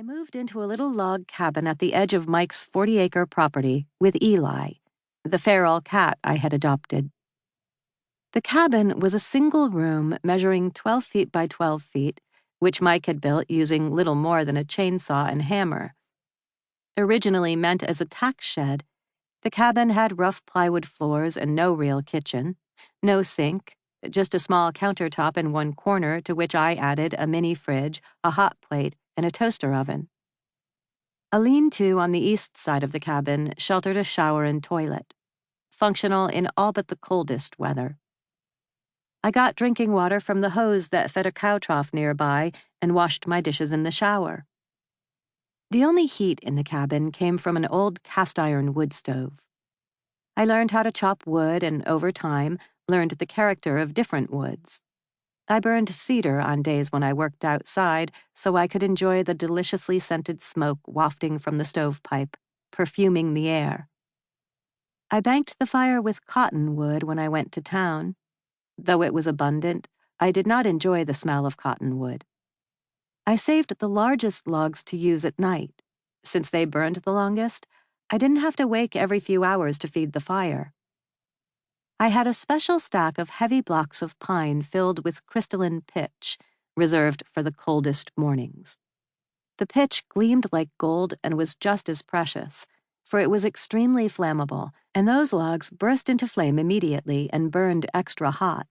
moved into a little log cabin at the edge of Mike's 40-acre property with Eli, the feral cat I had adopted. The cabin was a single room measuring 12 feet by 12 feet, which Mike had built using little more than a chainsaw and hammer. Originally meant as a tack shed, the cabin had rough plywood floors and no real kitchen, no sink, just a small countertop in one corner to which I added a mini fridge, a hot plate, and a toaster oven. A lean-to on the east side of the cabin sheltered a shower and toilet, functional in all but the coldest weather. I got drinking water from the hose that fed a cow trough nearby and washed my dishes in the shower. The only heat in the cabin came from an old cast-iron wood stove. I learned how to chop wood and, over time, learned the character of different woods. I burned cedar on days when I worked outside so I could enjoy the deliciously scented smoke wafting from the stovepipe, perfuming the air. I banked the fire with cottonwood when I went to town. Though it was abundant, I did not enjoy the smell of cottonwood. I saved the largest logs to use at night. Since they burned the longest, I didn't have to wake every few hours to feed the fire. I had a special stack of heavy blocks of pine filled with crystalline pitch, reserved for the coldest mornings. The pitch gleamed like gold and was just as precious, for it was extremely flammable, and those logs burst into flame immediately and burned extra hot.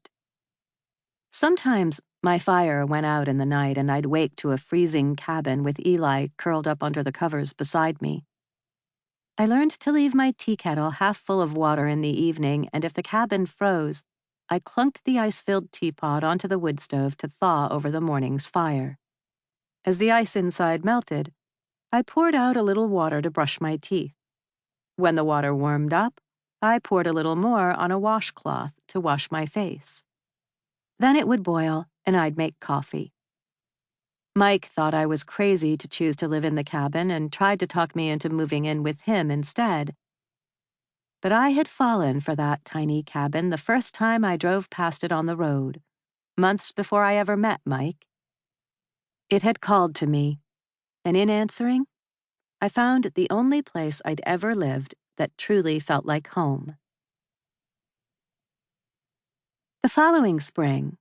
Sometimes my fire went out in the night and I'd wake to a freezing cabin with Eli curled up under the covers beside me. I learned to leave my tea kettle half full of water in the evening, and if the cabin froze, I clunked the ice-filled teapot onto the wood stove to thaw over the morning's fire. As the ice inside melted, I poured out a little water to brush my teeth. When the water warmed up, I poured a little more on a washcloth to wash my face. Then it would boil, and I'd make coffee. Mike thought I was crazy to choose to live in the cabin and tried to talk me into moving in with him instead. But I had fallen for that tiny cabin the first time I drove past it on the road, months before I ever met Mike. It had called to me, and in answering, I found the only place I'd ever lived that truly felt like home. The following spring,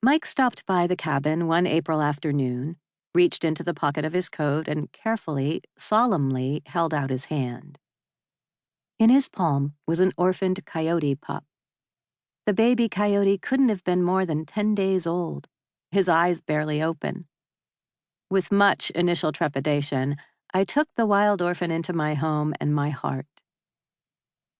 Mike stopped by the cabin one April afternoon, reached into the pocket of his coat, and carefully, solemnly held out his hand. In his palm was an orphaned coyote pup. The baby coyote couldn't have been more than 10 days old, his eyes barely open. With much initial trepidation, I took the wild orphan into my home and my heart.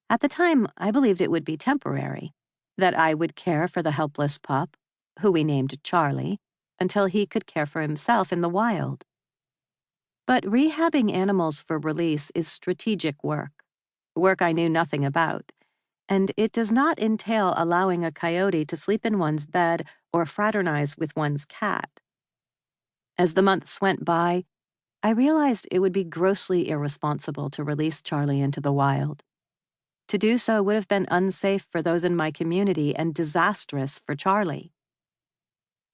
At the time, I believed it would be temporary, that I would care for the helpless pup, who we named Charlie, until he could care for himself in the wild. But rehabbing animals for release is strategic work I knew nothing about, and it does not entail allowing a coyote to sleep in one's bed or fraternize with one's cat. As the months went by, I realized it would be grossly irresponsible to release Charlie into the wild. To do so would have been unsafe for those in my community and disastrous for Charlie.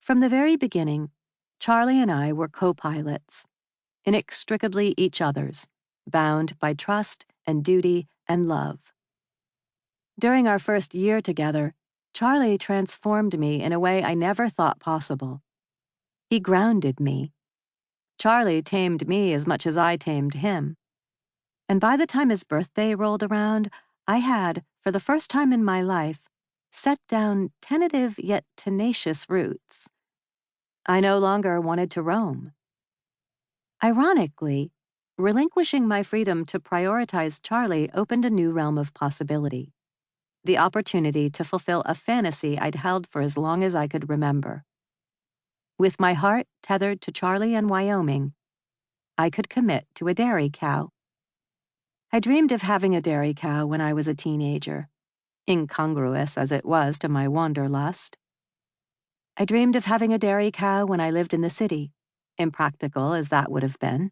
From the very beginning, Charlie and I were co-pilots, inextricably each other's, bound by trust and duty and love. During our first year together, Charlie transformed me in a way I never thought possible. He grounded me. Charlie tamed me as much as I tamed him. And by the time his birthday rolled around, I had, for the first time in my life, set down tentative yet tenacious roots. I no longer wanted to roam. Ironically, relinquishing my freedom to prioritize Charlie opened a new realm of possibility, the opportunity to fulfill a fantasy I'd held for as long as I could remember. With my heart tethered to Charlie and Wyoming, I could commit to a dairy cow. I dreamed of having a dairy cow when I was a teenager, incongruous as it was to my wanderlust. I dreamed of having a dairy cow when I lived in the city, impractical as that would have been.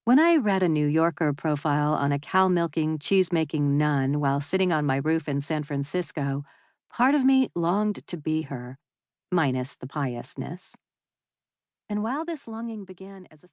When I read a New Yorker profile on a cow-milking, cheese-making nun while sitting on my roof in San Francisco, part of me longed to be her, minus the piousness. And while this longing began as a